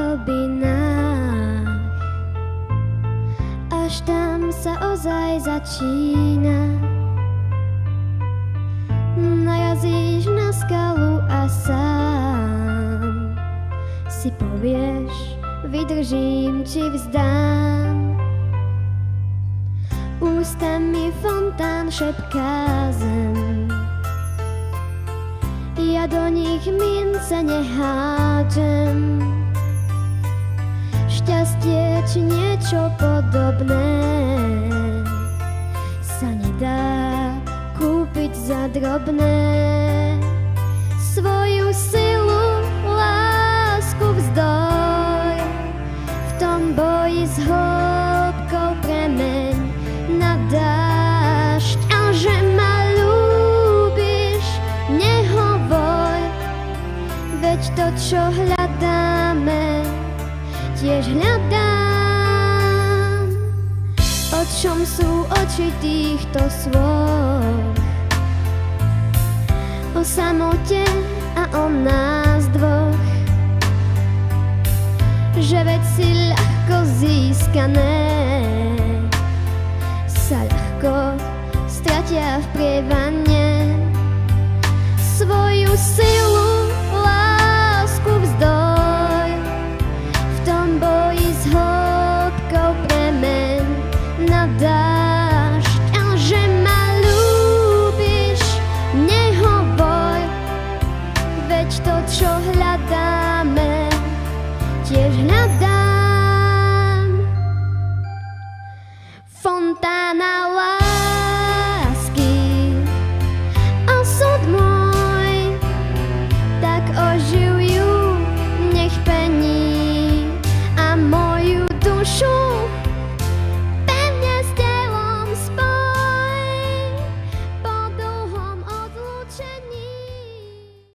hlbinách. Až tam sa ozaj začína. Narazíš na skalu a sám si povieš, vydržím či vzdám. Ústami fontán šepká zem, ja do nich mince nehádžem. Šťastie či niečo podobné sa nedá kúpiť za drobné. Svoju silu, lásku vzdoj, v tom boji s hĺbkou premeň na dážď. A že ma ľúbiš, nehovor, veď to, čo hľadáme, tiež hľadám. O čom sú oči týchto slov? O samote a o nás dvoch. Že veci ľahko získané sa ľahko stratia v prievane. Svoju silu, lásku vzdoj, v tom boji s hĺbkou premeň na dážď. A že ma ľúbiš, nehovor, veď to, čo hľadáme, tiež hľadáme.